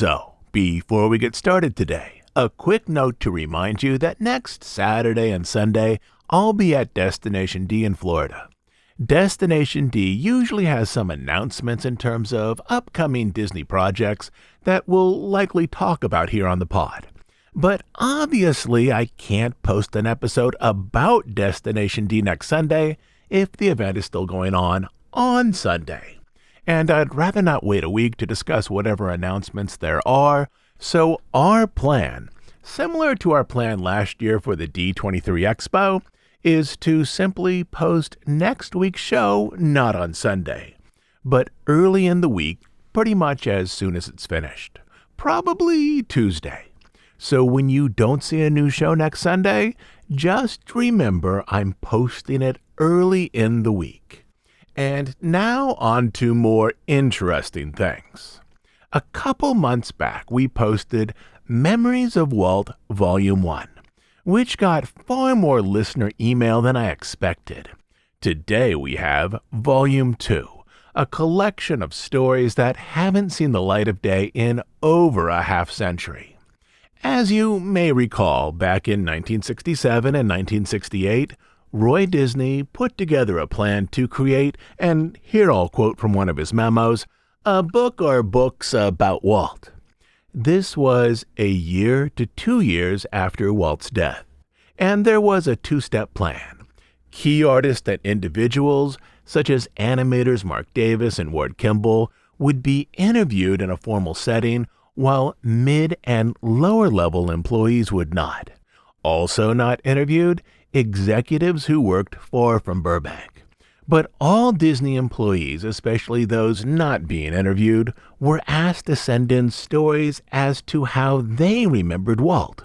So, before we get started today, a quick note to remind you that next Saturday and Sunday, I'll be at Destination D in Florida. Destination D usually has some announcements in terms of upcoming Disney projects that we'll likely talk about here on the pod. But obviously, I can't post an episode about Destination D next Sunday if the event is still going on Sunday. And I'd rather not wait a week to discuss whatever announcements there are, so our plan, similar to our plan last year for the D23 Expo, is to simply post next week's show not on Sunday, but early in the week, pretty much as soon as it's finished, probably Tuesday. So when you don't see a new show next Sunday, just remember I'm posting it early in the week. And now on to more interesting things. A couple months back, we posted Memories of Walt Volume 1, which got far more listener email than I expected. Today we have Volume 2, a collection of stories that haven't seen the light of day in over a half-century. As you may recall, back in 1967 and 1968, Roy Disney put together a plan to create, and here I'll quote from one of his memos, a book or books about Walt. This was a year to 2 years after Walt's death, and there was a two-step plan. Key artists and individuals, such as animators Mark Davis and Ward Kimball, would be interviewed in a formal setting, while mid- and lower-level employees would not. Also not interviewed, executives who worked far from Burbank. But all Disney employees, especially those not being interviewed, were asked to send in stories as to how they remembered Walt.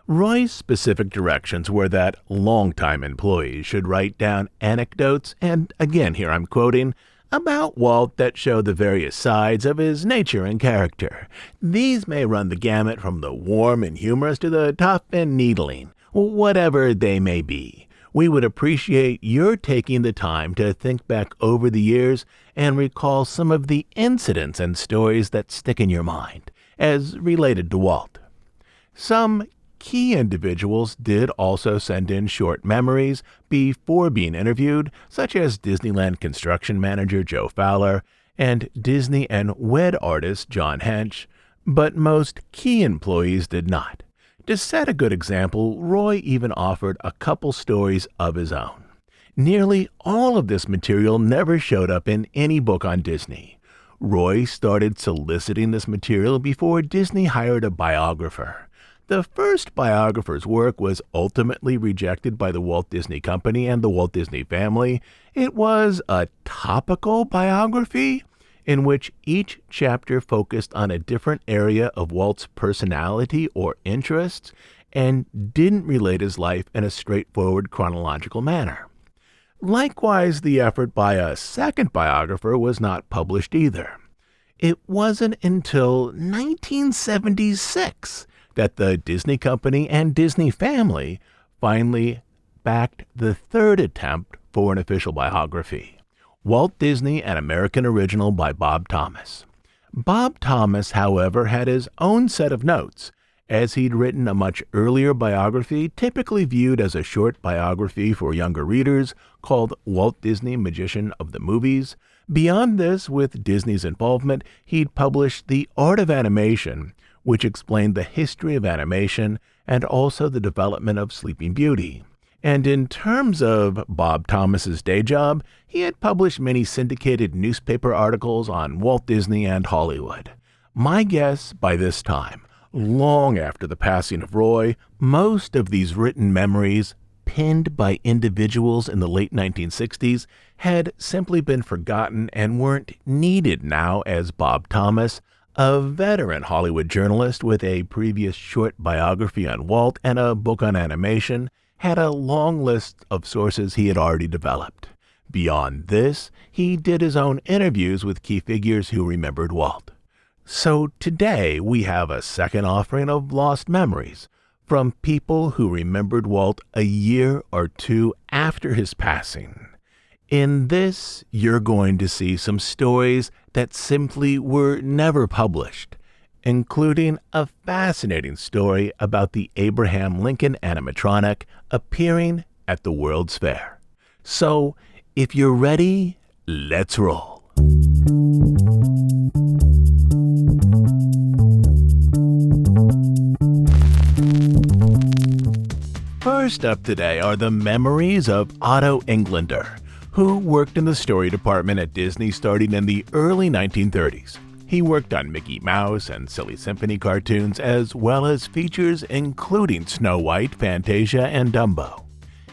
Roy's specific directions were that longtime employees should write down anecdotes, and again here I'm quoting, about Walt that show the various sides of his nature and character. These may run the gamut from the warm and humorous to the tough and needling, whatever they may be. We would appreciate your taking the time to think back over the years and recall some of the incidents and stories that stick in your mind as related to Walt. Some key individuals did also send in short memories before being interviewed, such as Disneyland construction manager Joe Fowler and Disney and WED artist John Hench, but most key employees did not. To set a good example, Roy even offered a couple stories of his own. Nearly all of this material never showed up in any book on Disney. Roy started soliciting this material before Disney hired a biographer. The first biographer's work was ultimately rejected by the Walt Disney Company and the Walt Disney family. It was a topical biography in which each chapter focused on a different area of Walt's personality or interests and didn't relate his life in a straightforward chronological manner. Likewise, the effort by a second biographer was not published either. It wasn't until 1976 that the Disney Company and Disney family finally backed the third attempt for an official biography, Walt Disney, an American Original by Bob Thomas. Bob Thomas, however, had his own set of notes, as he'd written a much earlier biography, typically viewed as a short biography for younger readers, called Walt Disney, Magician of the Movies. Beyond this, with Disney's involvement, he'd published The Art of Animation, which explained the history of animation and also the development of Sleeping Beauty. And in terms of Bob Thomas's day job, he had published many syndicated newspaper articles on Walt Disney and Hollywood. My guess, by this time, long after the passing of Roy, most of these written memories, penned by individuals in the late 1960s, had simply been forgotten and weren't needed now, as Bob Thomas, a veteran Hollywood journalist with a previous short biography on Walt and a book on animation, had a long list of sources he had already developed. Beyond this, he did his own interviews with key figures who remembered Walt. So today we have a second offering of lost memories from people who remembered Walt a year or two after his passing. In this, you're going to see some stories that simply were never published, including a fascinating story about the Abraham Lincoln animatronic appearing at the World's Fair. So, if you're ready, let's roll. First up today are the memories of Otto Englander, who worked in the story department at Disney starting in the early 1930s. He worked on Mickey Mouse and Silly Symphony cartoons, as well as features including Snow White, Fantasia, and Dumbo.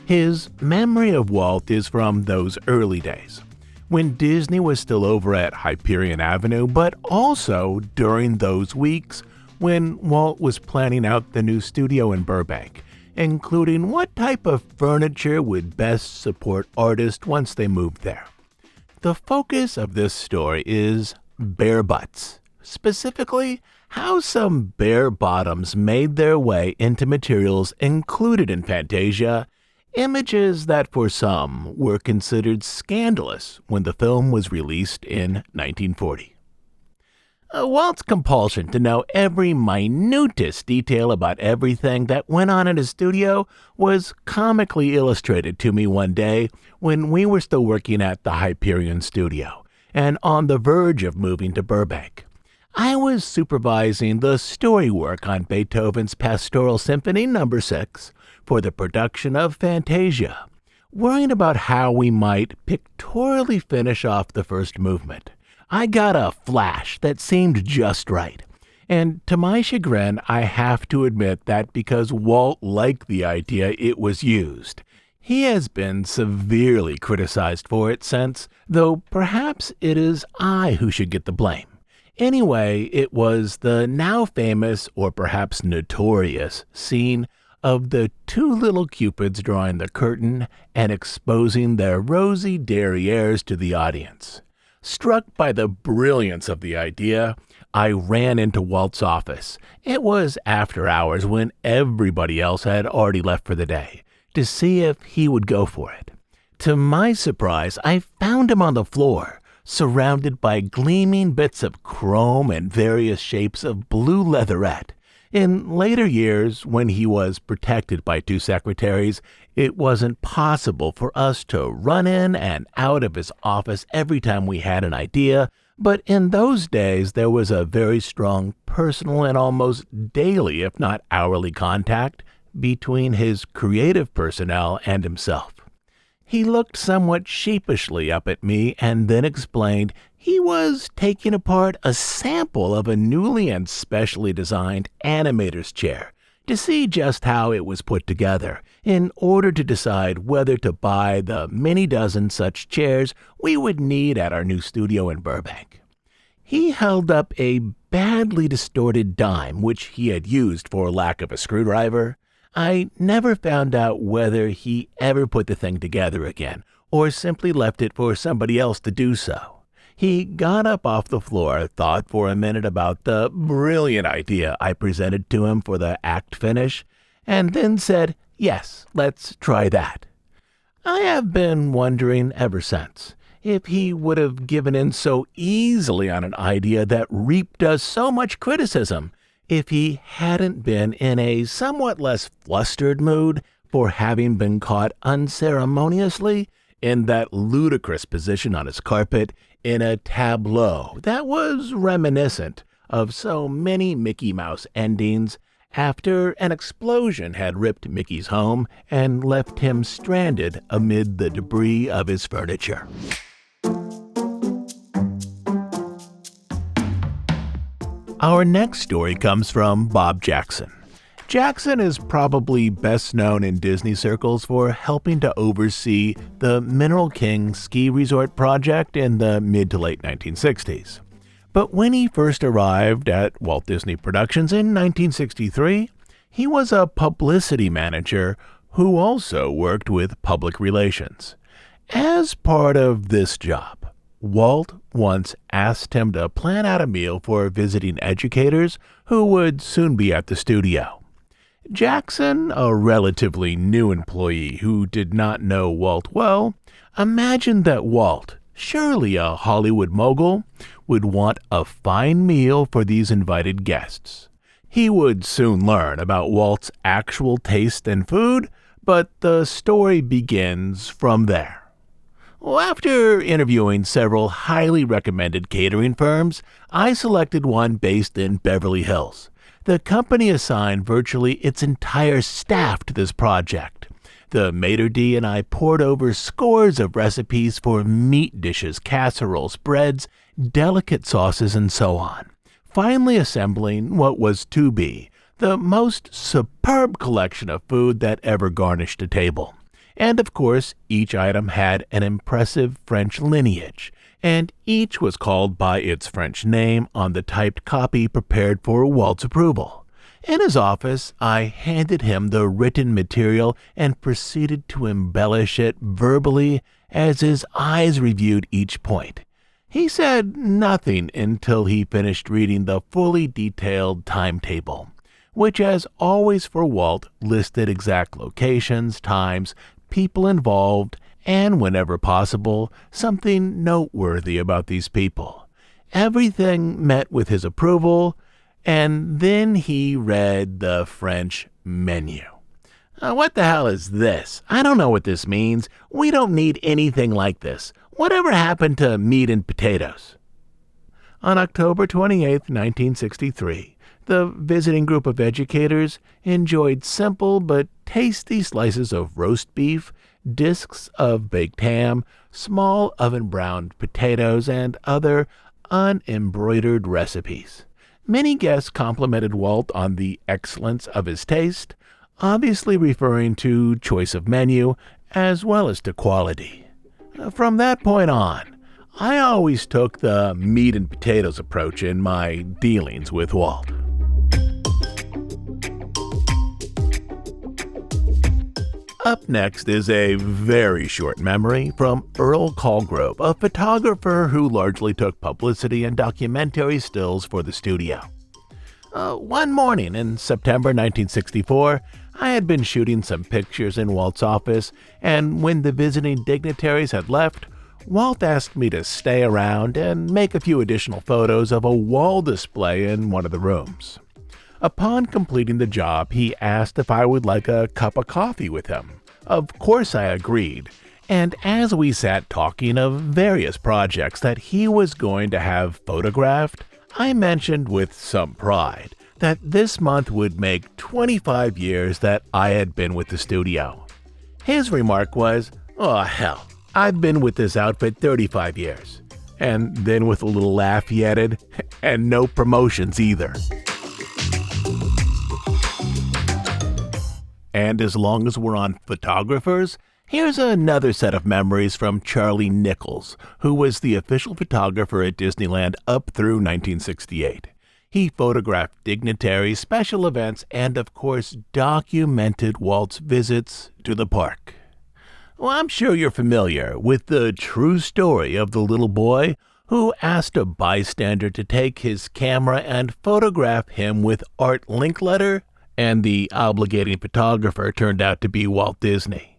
His memory of Walt is from those early days, when Disney was still over at Hyperion Avenue, but also during those weeks when Walt was planning out the new studio in Burbank, including what type of furniture would best support artists once they moved there. The focus of this story is bare butts, specifically how some bare bottoms made their way into materials included in Fantasia, images that for some were considered scandalous when the film was released in 1940. Walt's compulsion to know every minutest detail about everything that went on in his studio was comically illustrated to me one day when we were still working at the Hyperion studio and on the verge of moving to Burbank. I was supervising the story work on Beethoven's Pastoral Symphony No. 6 for the production of Fantasia, worrying about how we might pictorially finish off the first movement. I got a flash that seemed just right, and to my chagrin, I have to admit that because Walt liked the idea, it was used. He has been severely criticized for it since, though perhaps it is I who should get the blame. Anyway, it was the now famous, or perhaps notorious, scene of the two little cupids drawing the curtain and exposing their rosy derrieres to the audience. Struck by the brilliance of the idea, I ran into Walt's office. It was after hours when everybody else had already left for the day, to see if he would go for it. To my surprise, I found him on the floor, surrounded by gleaming bits of chrome and various shapes of blue leatherette. In later years, when he was protected by two secretaries, it wasn't possible for us to run in and out of his office every time we had an idea, but in those days there was a very strong personal and almost daily, if not hourly, contact between his creative personnel and himself. He looked somewhat sheepishly up at me and then explained he was taking apart a sample of a newly and specially designed animator's chair to see just how it was put together in order to decide whether to buy the many dozen such chairs we would need at our new studio in Burbank. He held up a badly distorted dime which he had used for lack of a screwdriver. I never found out whether he ever put the thing together again or simply left it for somebody else to do so. He got up off the floor, thought for a minute about the brilliant idea I presented to him for the act finish, and then said, "Yes, let's try that." I have been wondering ever since if he would have given in so easily on an idea that reaped us so much criticism if he hadn't been in a somewhat less flustered mood for having been caught unceremoniously in that ludicrous position on his carpet in a tableau that was reminiscent of so many Mickey Mouse endings after an explosion had ripped Mickey's home and left him stranded amid the debris of his furniture. Our next story comes from Bob Jackson. Jackson is probably best known in Disney circles for helping to oversee the Mineral King ski resort project in the mid to late 1960s. But when he first arrived at Walt Disney Productions in 1963, he was a publicity manager who also worked with public relations. As part of this job, Walt once asked him to plan out a meal for visiting educators who would soon be at the studio. Jackson, a relatively new employee who did not know Walt well, imagined that Walt, Surely a Hollywood mogul would want a fine meal for these invited guests. He would soon learn about Walt's actual taste in food, but the story begins from there. Well, after interviewing several highly recommended catering firms, I selected one based in Beverly Hills. The company assigned virtually its entire staff to this project. The maitre d' and I poured over scores of recipes for meat dishes, casseroles, breads, delicate sauces, and so on, finally assembling what was to be the most superb collection of food that ever garnished a table. And of course, each item had an impressive French lineage, and each was called by its French name on the typed copy prepared for Walt's approval. In his office, I handed him the written material and proceeded to embellish it verbally as his eyes reviewed each point. He said nothing until he finished reading the fully detailed timetable, which, as always for Walt, listed exact locations, times, people involved, and, whenever possible, something noteworthy about these people. Everything met with his approval, and then he read the French menu. What the hell is this? I don't know what this means. We don't need anything like this. Whatever happened to meat and potatoes? On October 28, 1963, the visiting group of educators enjoyed simple but tasty slices of roast beef, discs of baked ham, small oven-browned potatoes, and other unembroidered recipes. Many guests complimented Walt on the excellence of his taste, obviously referring to choice of menu as well as to quality. From that point on, I always took the meat and potatoes approach in my dealings with Walt. Up next is a very short memory from Earl Colgrove, a photographer who largely took publicity and documentary stills for the studio. One morning in September 1964, I had been shooting some pictures in Walt's office, and when the visiting dignitaries had left, Walt asked me to stay around and make a few additional photos of a wall display in one of the rooms. Upon completing the job, he asked if I would like a cup of coffee with him. Of course I agreed, and as we sat talking of various projects that he was going to have photographed, I mentioned with some pride that this month would make 25 years that I had been with the studio. His remark was, "Oh hell, I've been with this outfit 35 years. And then with a little laugh he added, "And no promotions either." And as long as we're on photographers, here's another set of memories from Charlie Nichols, who was the official photographer at Disneyland up through 1968. He photographed dignitaries, special events, and of course documented Walt's visits to the park. Well, I'm sure you're familiar with the true story of the little boy who asked a bystander to take his camera and photograph him with Art Linkletter, and the obligating photographer turned out to be Walt Disney.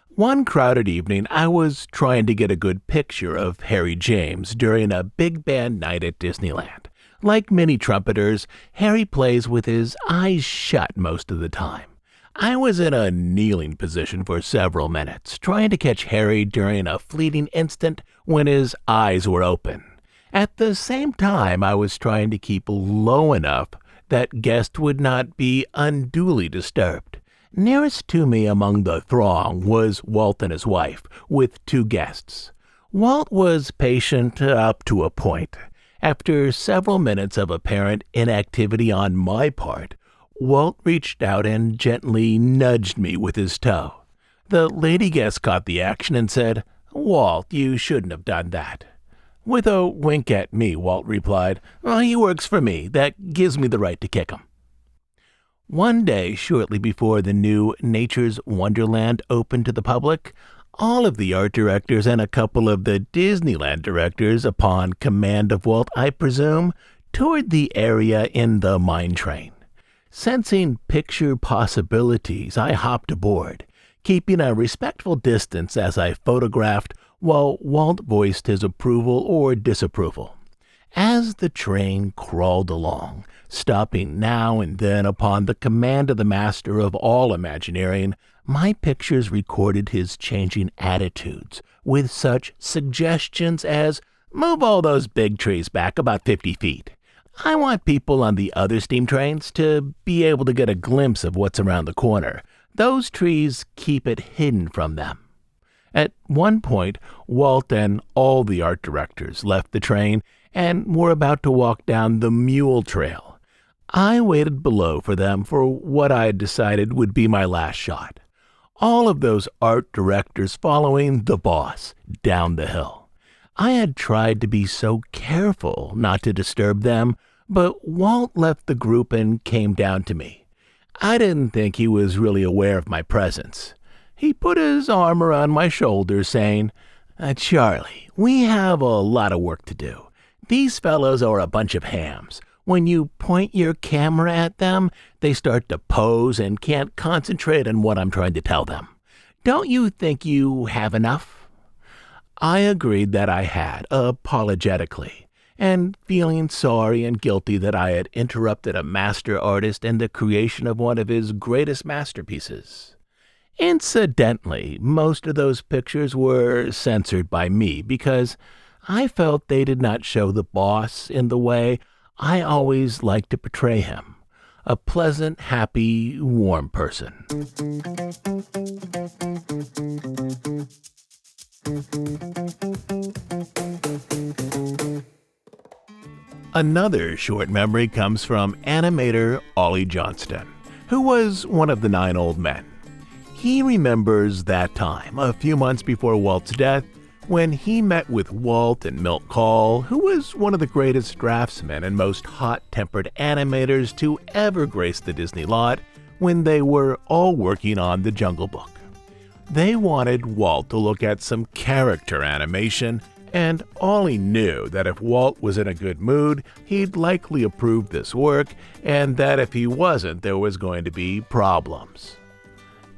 One crowded evening, I was trying to get a good picture of Harry James during a big band night at Disneyland. Like many trumpeters, Harry plays with his eyes shut most of the time. I was in a kneeling position for several minutes, trying to catch Harry during a fleeting instant when his eyes were open. At the same time, I was trying to keep low enough that guests would not be unduly disturbed. Nearest to me among the throng was Walt and his wife, with two guests. Walt was patient up to a point. After several minutes of apparent inactivity on my part, Walt reached out and gently nudged me with his toe. The lady guest caught the action and said, "Walt, you shouldn't have done that." With a wink at me, Walt replied, "Well, he works for me. That gives me the right to kick him." One day, shortly before the new Nature's Wonderland opened to the public, all of the art directors and a couple of the Disneyland directors, upon command of Walt, I presume, toured the area in the mine train. Sensing picture possibilities, I hopped aboard, keeping a respectful distance as I photographed while Walt voiced his approval or disapproval. As the train crawled along, stopping now and then upon the command of the master of all Imagineering, my pictures recorded his changing attitudes with such suggestions as, "Move all those big trees back about 50 feet. I want people on the other steam trains to be able to get a glimpse of what's around the corner. Those trees keep it hidden from them." At one point, Walt and all the art directors left the train and were about to walk down the mule trail. I waited below for them for what I had decided would be my last shot. All of those art directors following the boss down the hill. I had tried to be so careful not to disturb them, but Walt left the group and came down to me. I didn't think he was really aware of my presence. He put his arm around my shoulder, saying, "Charlie, we have a lot of work to do. These fellows are a bunch of hams. When you point your camera at them, they start to pose and can't concentrate on what I'm trying to tell them. Don't you think you have enough?" I agreed that I had, apologetically, and feeling sorry and guilty that I had interrupted a master artist in the creation of one of his greatest masterpieces. Incidentally, most of those pictures were censored by me because I felt they did not show the boss in the way I always liked to portray him, a pleasant, happy, warm person. Another short memory comes from animator Ollie Johnston, who was one of the 9 old men. He remembers that time, a few months before Walt's death, when he met with Walt and Milt Kahl, who was one of the greatest draftsmen and most hot-tempered animators to ever grace the Disney lot, when they were all working on The Jungle Book. They wanted Walt to look at some character animation, and Ollie knew that if Walt was in a good mood, he'd likely approve this work, and that if he wasn't, there was going to be problems.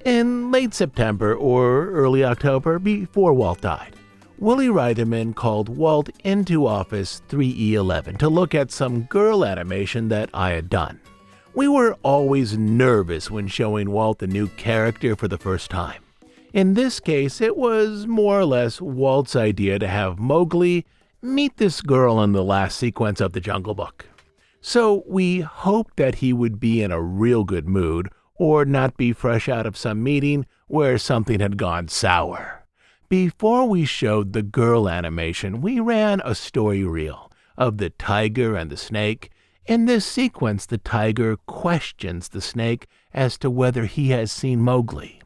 In late September or early October, before Walt died, Willie Reitherman called Walt into office 3E11 to look at some girl animation that I had done. We were always nervous when showing Walt a new character for the first time. In this case, it was more or less Walt's idea to have Mowgli meet this girl in the last sequence of The Jungle Book. So we hoped that he would be in a real good mood or not be fresh out of some meeting where something had gone sour. Before we showed the girl animation, we ran a story reel of the tiger and the snake. In this sequence, the tiger questions the snake as to whether he has seen Mowgli.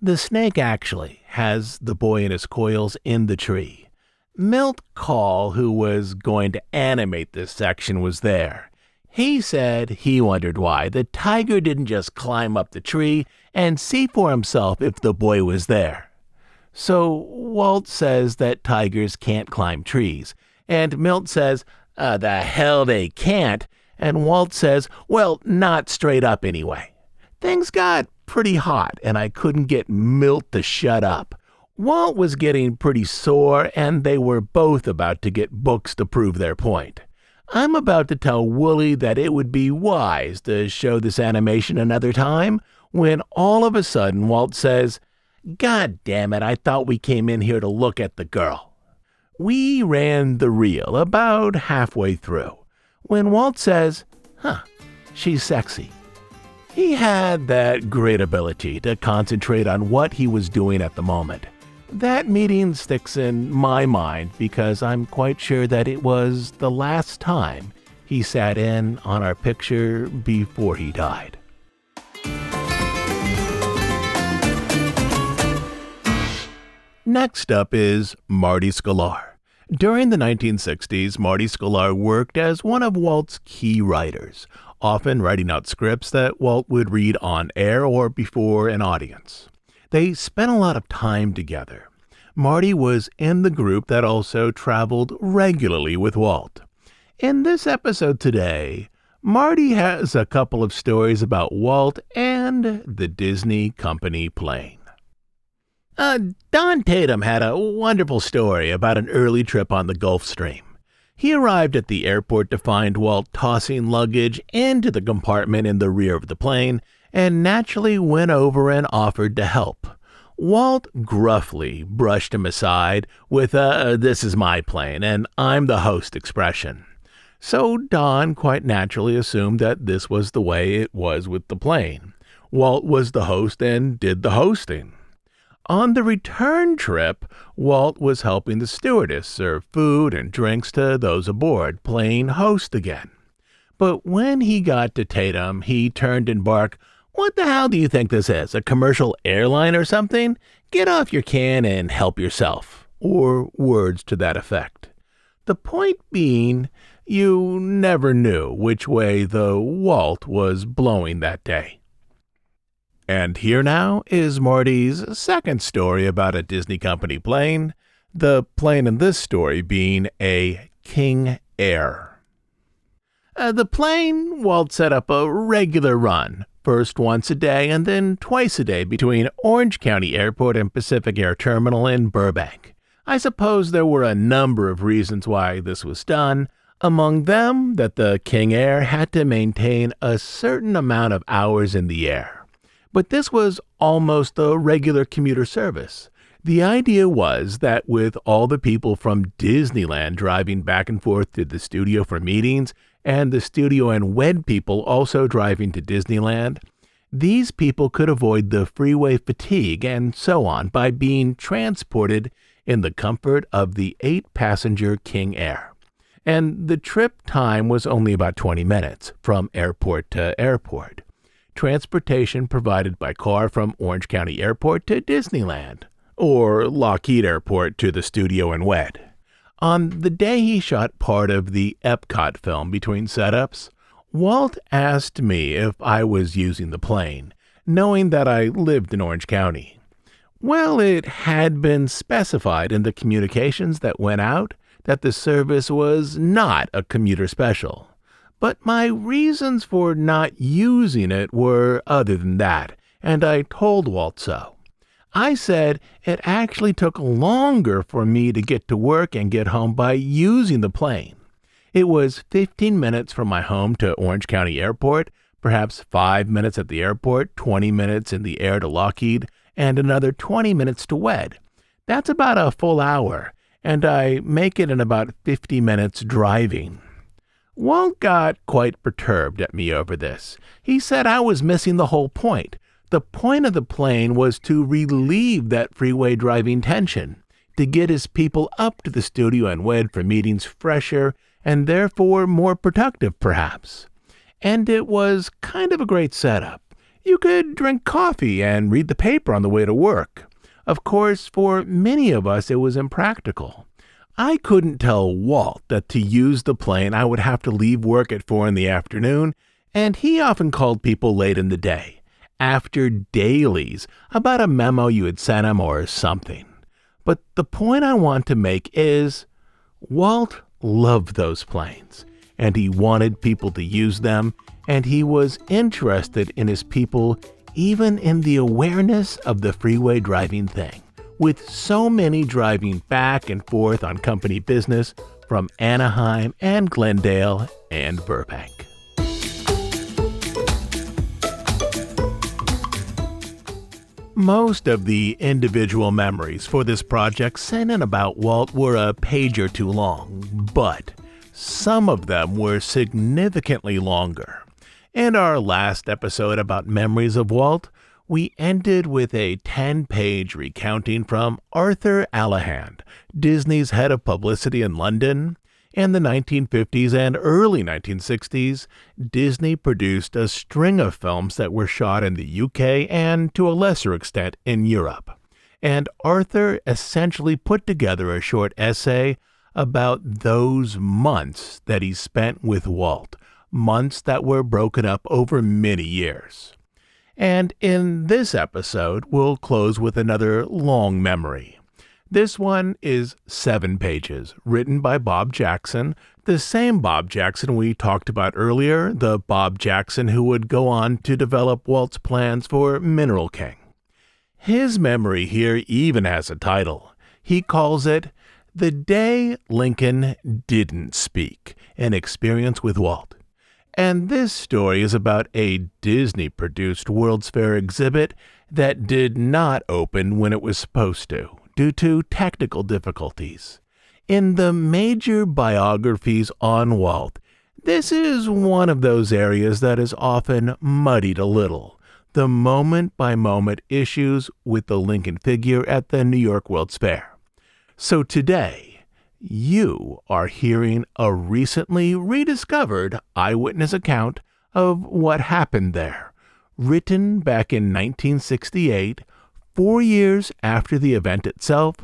The snake actually has the boy in his coils in the tree. Milt Kahl, who was going to animate this section, was there. He said he wondered why the tiger didn't just climb up the tree and see for himself if the boy was there. So Walt says that tigers can't climb trees, and Milt says, the hell they can't, and Walt says, well, not straight up anyway. Things got pretty hot, and I couldn't get Milt to shut up. Walt was getting pretty sore, and they were both about to get books to prove their point. I'm about to tell Wooly that it would be wise to show this animation another time, when all of a sudden Walt says, God damn it, I thought we came in here to look at the girl. We ran the reel about halfway through, when Walt says, she's sexy. He had that great ability to concentrate on what he was doing at the moment. That meeting sticks in my mind because I'm quite sure that it was the last time he sat in on our picture before he died. Next up is Marty Sklar. During the 1960s, Marty Sklar worked as one of Walt's key writers, often writing out scripts that Walt would read on air or before an audience. They spent a lot of time together. Marty was in the group that also traveled regularly with Walt. In this episode today, Marty has a couple of stories about Walt and the Disney Company plane. Don Tatum had a wonderful story about an early trip on the Gulf Stream. He arrived at the airport to find Walt tossing luggage into the compartment in the rear of the plane and naturally went over and offered to help. Walt gruffly brushed him aside with a "this is my plane and I'm the host" expression. So Don quite naturally assumed that this was the way it was with the plane. Walt was the host and did the hosting. On the return trip, Walt was helping the stewardess serve food and drinks to those aboard, playing host again. But when he got to Tatum, he turned and barked, "What the hell do you think this is, a commercial airline or something? Get off your can and help yourself," or words to that effect. The point being, you never knew which way the Walt was blowing that day. And here now is Marty's second story about a Disney Company plane, the plane in this story being a King Air. The plane, Walt set up a regular run, first once a day and then twice a day between Orange County Airport and Pacific Air Terminal in Burbank. I suppose there were a number of reasons why this was done, among them that the King Air had to maintain a certain amount of hours in the air. But this was almost a regular commuter service. The idea was that with all the people from Disneyland driving back and forth to the studio for meetings, and the studio and WED people also driving to Disneyland, these people could avoid the freeway fatigue and so on by being transported in the comfort of the 8-passenger King Air. And the trip time was only about 20 minutes from airport to airport. Transportation provided by car from Orange County Airport to Disneyland, or Lockheed Airport to the studio and WED. On the day he shot part of the Epcot film between setups, Walt asked me if I was using the plane, knowing that I lived in Orange County. Well, it had been specified in the communications that went out that the service was not a commuter special. But my reasons for not using it were other than that, and I told Walt so. I said it actually took longer for me to get to work and get home by using the plane. It was 15 minutes from my home to Orange County Airport, perhaps 5 minutes at the airport, 20 minutes in the air to Lockheed, and another 20 minutes to WED. That's about a full hour, and I make it in about 50 minutes driving. Walt got quite perturbed at me over this. He said I was missing the whole point. The point of the plane was to relieve that freeway driving tension, to get his people up to the studio and WED for meetings fresher and therefore more productive perhaps. And it was kind of a great setup. You could drink coffee and read the paper on the way to work. Of course, for many of us it was impractical. I couldn't tell Walt that to use the plane I would have to leave work at 4 in the afternoon, and he often called people late in the day, after dailies, about a memo you had sent him or something. But the point I want to make is, Walt loved those planes, and he wanted people to use them, and he was interested in his people even in the awareness of the freeway driving thing. With so many driving back and forth on company business from Anaheim and Glendale and Burbank. Most of the individual memories for this project sent in about Walt were a page or two long, but some of them were significantly longer. In our last episode about memories of Walt, we ended with a 10-page recounting from Arthur Allahand, Disney's head of publicity in London. In the 1950s and early 1960s, Disney produced a string of films that were shot in the UK and, to a lesser extent, in Europe. And Arthur essentially put together a short essay about those months that he spent with Walt, months that were broken up over many years. And in this episode, we'll close with another long memory. This one is 7 pages, written by Bob Jackson, the same Bob Jackson we talked about earlier, the Bob Jackson who would go on to develop Walt's plans for Mineral King. His memory here even has a title. He calls it The Day Lincoln Didn't Speak, an experience with Walt. And this story is about a Disney-produced World's Fair exhibit that did not open when it was supposed to, due to technical difficulties. In the major biographies on Walt, this is one of those areas that is often muddied a little. The moment-by-moment issues with the Lincoln figure at the New York World's Fair. So today, you are hearing a recently rediscovered eyewitness account of what happened there, written back in 1968, 4 years after the event itself,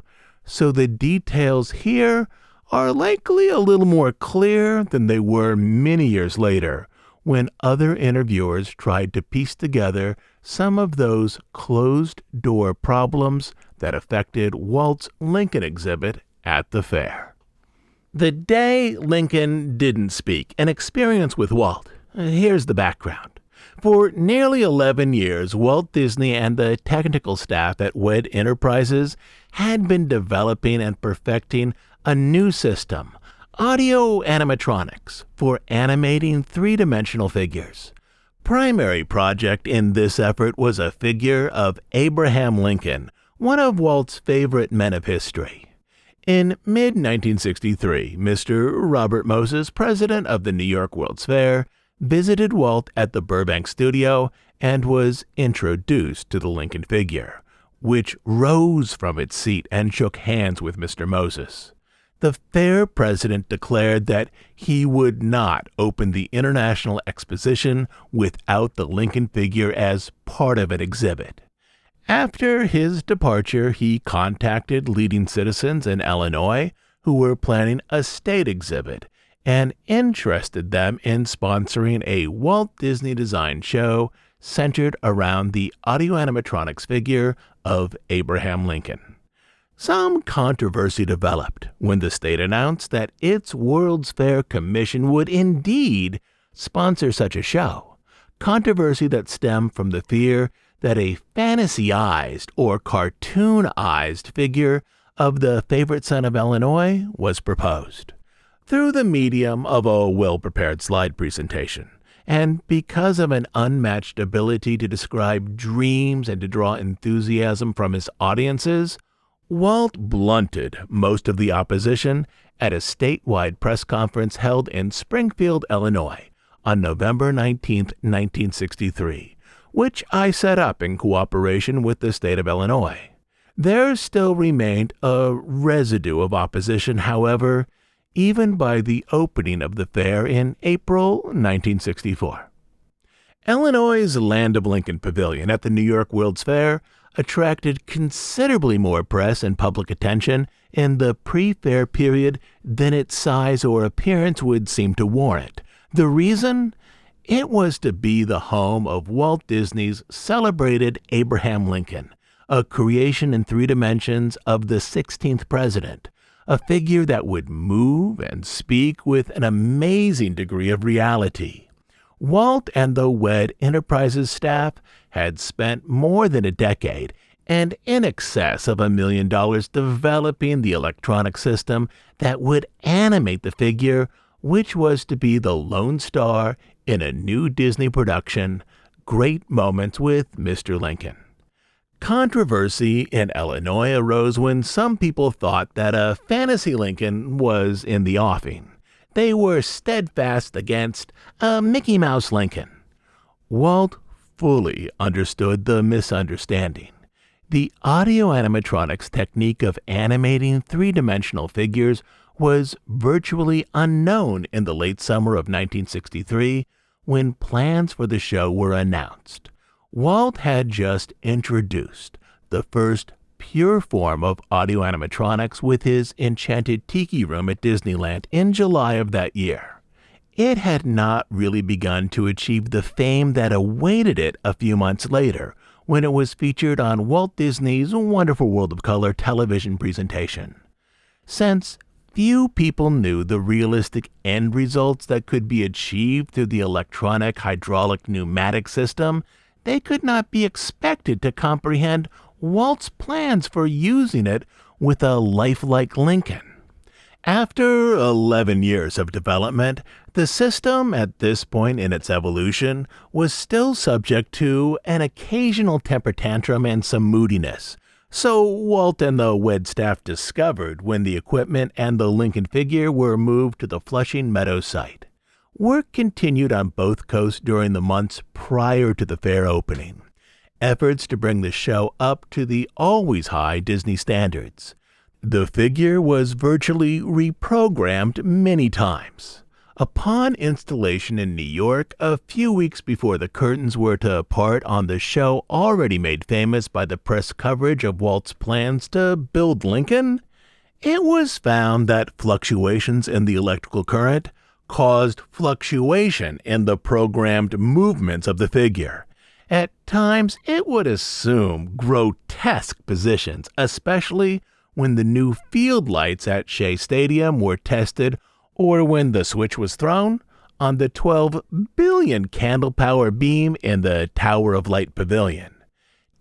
so the details here are likely a little more clear than they were many years later, when other interviewers tried to piece together some of those closed-door problems that affected Walt's Lincoln exhibit at the fair. The Day Lincoln Didn't Speak, an experience with Walt. Here's the background. For nearly 11 years, Walt Disney and the technical staff at WED Enterprises had been developing and perfecting a new system, audio animatronics, for animating three-dimensional figures. Primary project in this effort was a figure of Abraham Lincoln, one of Walt's favorite men of history. In mid-1963, Mr. Robert Moses, president of the New York World's Fair, visited Walt at the Burbank studio and was introduced to the Lincoln figure, which rose from its seat and shook hands with Mr. Moses. The fair president declared that he would not open the International Exposition without the Lincoln figure as part of an exhibit. After his departure, he contacted leading citizens in Illinois who were planning a state exhibit and interested them in sponsoring a Walt Disney design show centered around the audio animatronics figure of Abraham Lincoln. Some controversy developed when the state announced that its World's Fair Commission would indeed sponsor such a show, controversy that stemmed from the fear that a fantasyized or cartoonized figure of the favorite son of Illinois was proposed. Through the medium of a well-prepared slide presentation, and because of an unmatched ability to describe dreams and to draw enthusiasm from his audiences, Walt blunted most of the opposition at a statewide press conference held in Springfield, Illinois, on November 19, 1963, which I set up in cooperation with the state of Illinois. There still remained a residue of opposition, however, even by the opening of the fair in April 1964. Illinois' Land of Lincoln Pavilion at the New York World's Fair attracted considerably more press and public attention in the pre-fair period than its size or appearance would seem to warrant. The reason? It was to be the home of Walt Disney's celebrated Abraham Lincoln, a creation in 3 dimensions of the 16th president, a figure that would move and speak with an amazing degree of reality. Walt and the WED Enterprises staff had spent more than a decade and in excess of $1 million developing the electronic system that would animate the figure, which was to be the lone star in a new Disney production, Great Moments with Mr. Lincoln. Controversy in Illinois arose when some people thought that a fantasy Lincoln was in the offing. They were steadfast against a Mickey Mouse Lincoln. Walt fully understood the misunderstanding. The audio animatronics technique of animating 3-dimensional figures was virtually unknown in the late summer of 1963 when plans for the show were announced. Walt had just introduced the first pure form of audio animatronics with his Enchanted Tiki Room at Disneyland in July of that year. It had not really begun to achieve the fame that awaited it a few months later when it was featured on Walt Disney's Wonderful World of Color television presentation. Since few people knew the realistic end results that could be achieved through the electronic hydraulic pneumatic system, they could not be expected to comprehend Walt's plans for using it with a lifelike Lincoln. After 11 years of development, the system, at this point in its evolution, was still subject to an occasional temper tantrum and some moodiness. So Walt and the WED staff discovered when the equipment and the Lincoln figure were moved to the Flushing Meadows site. Work continued on both coasts during the months prior to the fair opening. Efforts to bring the show up to the always high Disney standards. The figure was virtually reprogrammed many times. Upon installation in New York, a few weeks before the curtains were to part on the show already made famous by the press coverage of Walt's plans to build Lincoln, it was found that fluctuations in the electrical current caused fluctuation in the programmed movements of the figure. At times, it would assume grotesque positions, especially when the new field lights at Shea Stadium were tested or when the switch was thrown on the 12 billion candle power beam in the Tower of Light Pavilion.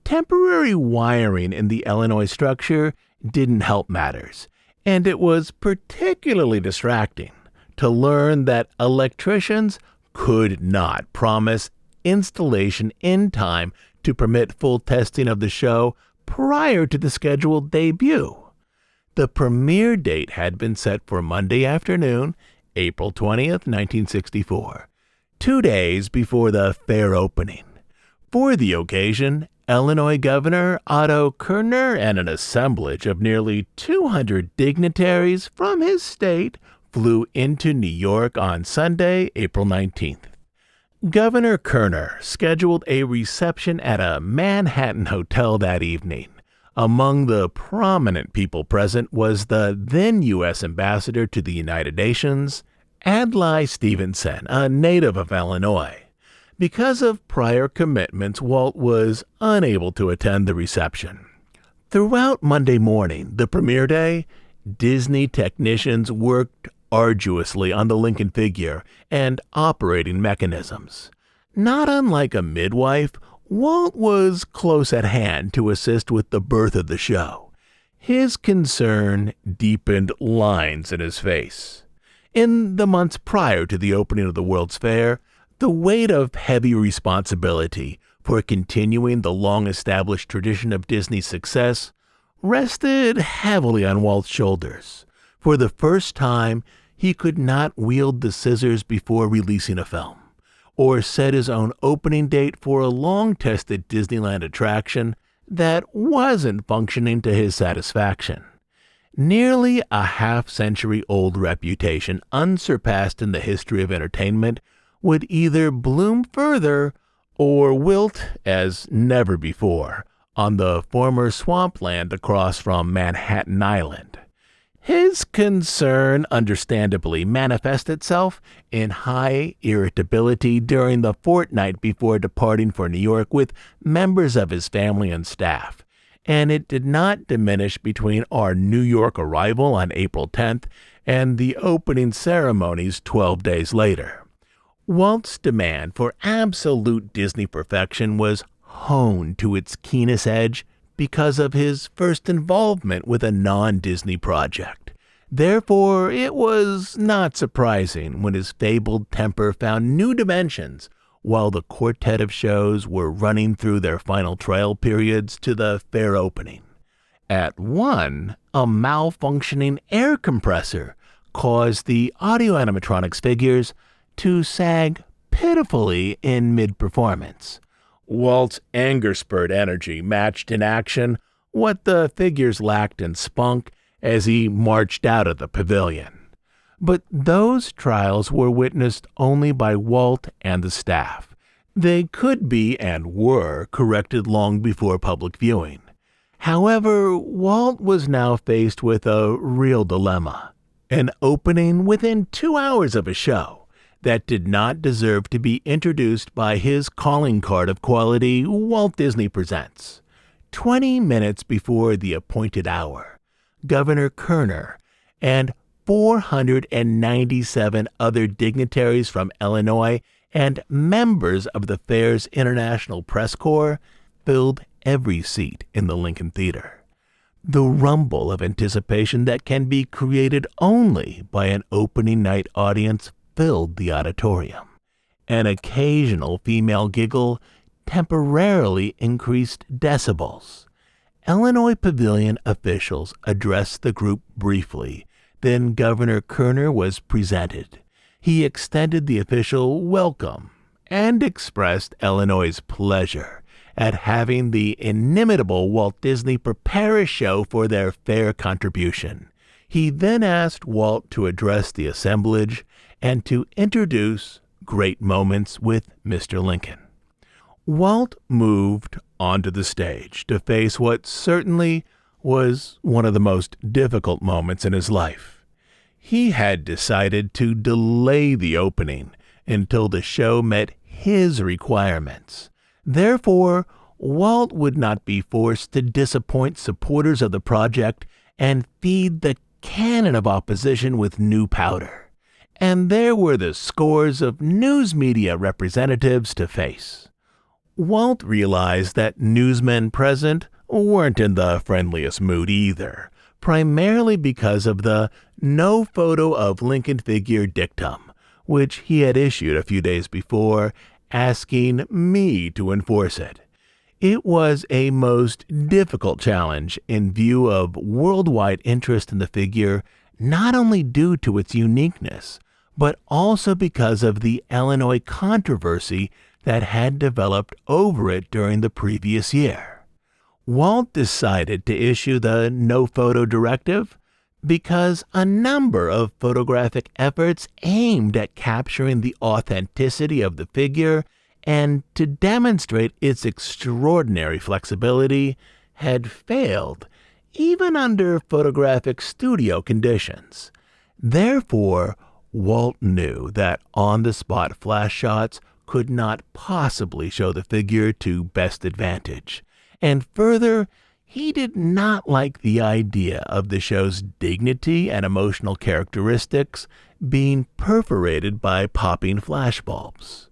Temporary wiring in the Illinois structure didn't help matters, and it was particularly distracting to learn that electricians could not promise installation in time to permit full testing of the show prior to the scheduled debut. The premiere date had been set for Monday afternoon, April 20th, 1964, 2 days before the fair opening. For the occasion, Illinois Governor Otto Kerner and an assemblage of nearly 200 dignitaries from his state flew into New York on Sunday, April 19th. Governor Kerner scheduled a reception at a Manhattan hotel that evening. Among the prominent people present was the then U.S. Ambassador to the United Nations, Adlai Stevenson, a native of Illinois. Because of prior commitments, Walt was unable to attend the reception. Throughout Monday morning, the premiere day, Disney technicians worked arduously on the Lincoln figure and operating mechanisms. Not unlike a midwife, Walt was close at hand to assist with the birth of the show. His concern deepened lines in his face. In the months prior to the opening of the World's Fair, the weight of heavy responsibility for continuing the long-established tradition of Disney's success rested heavily on Walt's shoulders. For the first time, he could not wield the scissors before releasing a film, or set his own opening date for a long-tested Disneyland attraction that wasn't functioning to his satisfaction. Nearly a half-century-old reputation, unsurpassed in the history of entertainment, would either bloom further or wilt as never before on the former swampland across from Manhattan Island. His concern understandably manifested itself in high irritability during the fortnight before departing for New York with members of his family and staff, and it did not diminish between our New York arrival on April 10th and the opening ceremonies 12 days later. Walt's demand for absolute Disney perfection was honed to its keenest edge because of his first involvement with a non-Disney project. Therefore, it was not surprising when his fabled temper found new dimensions while the quartet of shows were running through their final trial periods to the fair opening. At one, a malfunctioning air compressor caused the audio animatronics figures to sag pitifully in mid-performance. Walt's anger-spurred energy matched in action what the figures lacked in spunk as he marched out of the pavilion. But those trials were witnessed only by Walt and the staff. They could be and were corrected long before public viewing. However, Walt was now faced with a real dilemma, an opening within 2 hours of a show that did not deserve to be introduced by his calling card of quality, Walt Disney Presents. 20 minutes before the appointed hour, Governor Kerner and 497 other dignitaries from Illinois and members of the fair's International Press Corps filled every seat in the Lincoln Theater. The rumble of anticipation that can be created only by an opening night audience filled the auditorium. An occasional female giggle temporarily increased decibels. Illinois Pavilion officials addressed the group briefly. Then Governor Kerner was presented. He extended the official welcome and expressed Illinois' pleasure at having the inimitable Walt Disney prepare a show for their fair contribution. He then asked Walt to address the assemblage and to introduce Great Moments with Mr. Lincoln. Walt moved onto the stage to face what certainly was one of the most difficult moments in his life. He had decided to delay the opening until the show met his requirements. Therefore, Walt would not be forced to disappoint supporters of the project and feed the cannon of opposition with new powder. And there were the scores of news media representatives to face. Walt realized that newsmen present weren't in the friendliest mood either, primarily because of the no photo of Lincoln figure dictum, which he had issued a few days before, asking me to enforce it. It was a most difficult challenge in view of worldwide interest in the figure, not only due to its uniqueness, but also because of the Illinois controversy that had developed over it during the previous year. Walt decided to issue the no photo directive because a number of photographic efforts aimed at capturing the authenticity of the figure and to demonstrate its extraordinary flexibility had failed, even under photographic studio conditions. Therefore, Walt knew that on-the-spot flash shots could not possibly show the figure to best advantage. And further, he did not like the idea of the show's dignity and emotional characteristics being perforated by popping flashbulbs.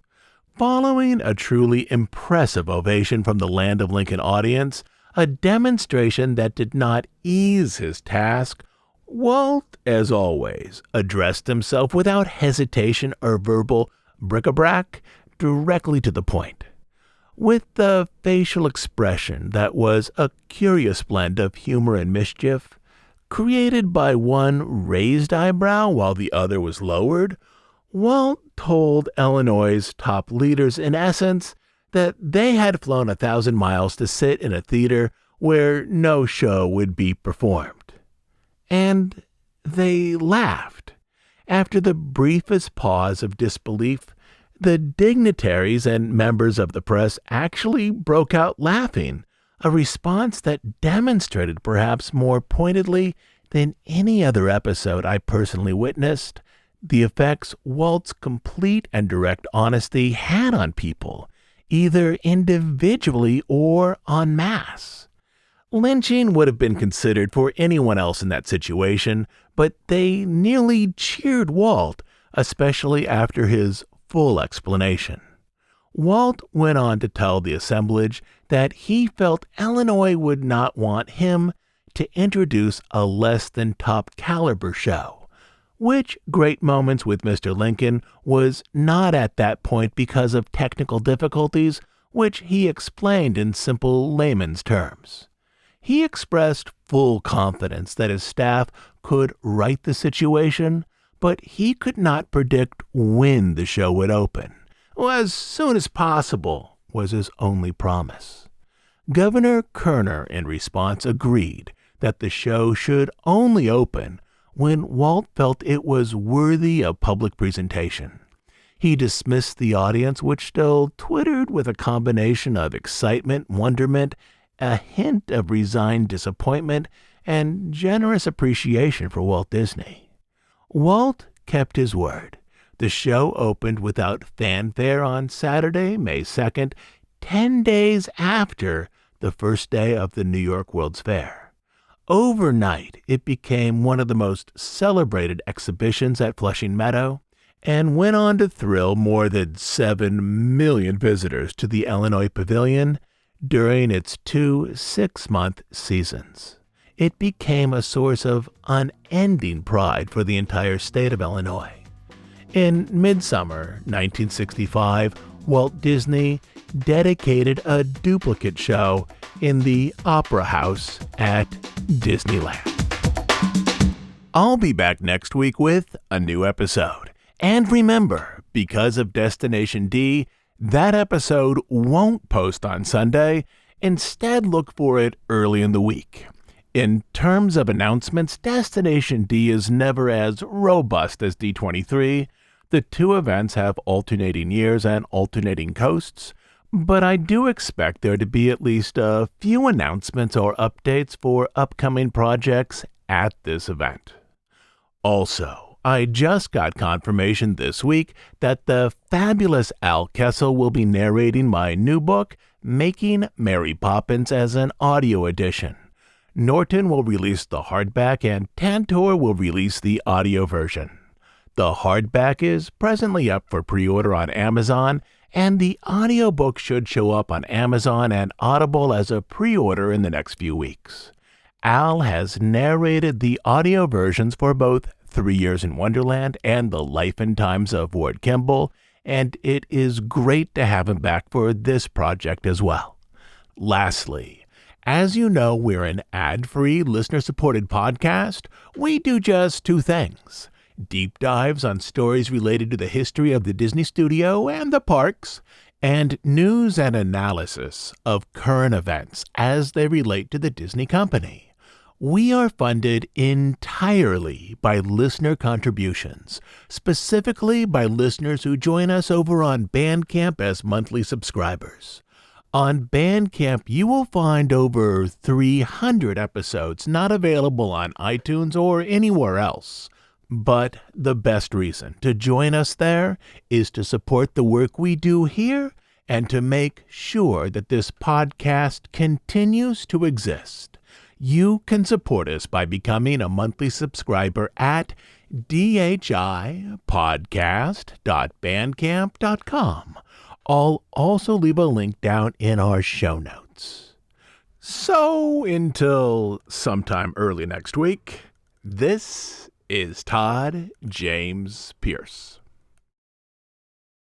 Following a truly impressive ovation from the Land of Lincoln audience, a demonstration that did not ease his task, Walt, as always, addressed himself without hesitation or verbal bric-a-brac directly to the point. With the facial expression that was a curious blend of humor and mischief, created by one raised eyebrow while the other was lowered, Walt told Illinois' top leaders in essence that they had flown 1,000 miles to sit in a theater where no show would be performed. And they laughed. After the briefest pause of disbelief, the dignitaries and members of the press actually broke out laughing, a response that demonstrated perhaps more pointedly than any other episode I personally witnessed the effects Walt's complete and direct honesty had on people, either individually or en masse. Lynching would have been considered for anyone else in that situation, but they nearly cheered Walt, especially after his full explanation. Walt went on to tell the assemblage that he felt Illinois would not want him to introduce a less than top caliber show, which Great Moments with Mr. Lincoln was not at that point because of technical difficulties, which he explained in simple layman's terms. He expressed full confidence that his staff could right the situation, but he could not predict when the show would open. As soon as possible was his only promise. Governor Kerner, in response, agreed that the show should only open when Walt felt it was worthy of public presentation. He dismissed the audience, which still twittered with a combination of excitement, wonderment, a hint of resigned disappointment, and generous appreciation for Walt Disney. Walt kept his word. The show opened without fanfare on Saturday, May 2nd, 10 days after the first day of the New York World's Fair. Overnight, it became one of the most celebrated exhibitions at Flushing Meadow and went on to thrill more than 7 million visitors to the Illinois Pavilion, during its 2 6-month seasons. It became a source of unending pride for the entire state of Illinois. In midsummer 1965, Walt Disney dedicated a duplicate show in the Opera House at Disneyland. I'll be back next week with a new episode. And remember, because of Destination D, that episode won't post on Sunday. Instead, look for it early in the week. In terms of announcements, Destination D is never as robust as D23. The two events have alternating years and alternating coasts, but I do expect there to be at least a few announcements or updates for upcoming projects at this event. Also, I just got confirmation this week that the fabulous Al Kessel will be narrating my new book, Making Mary Poppins, as an audio edition. Norton will release the hardback and Tantor will release the audio version. The hardback is presently up for pre-order on Amazon, and the audiobook should show up on Amazon and Audible as a pre-order in the next few weeks. Al has narrated the audio versions for both 3 Years in Wonderland and The Life and Times of Ward Kimball, and it is great to have him back for this project as well. Lastly, as you know, we're an ad-free, listener-supported podcast. We do just 2 things: deep dives on stories related to the history of the Disney studio and the parks, and news and analysis of current events as they relate to the Disney company. We are funded entirely by listener contributions, specifically by listeners who join us over on Bandcamp as monthly subscribers. On Bandcamp, you will find over 300 episodes not available on iTunes or anywhere else. But the best reason to join us there is to support the work we do here and to make sure that this podcast continues to exist. You can support us by becoming a monthly subscriber at dhipodcast.bandcamp.com. I'll also leave a link down in our show notes. So until sometime early next week, this is Todd James Pierce.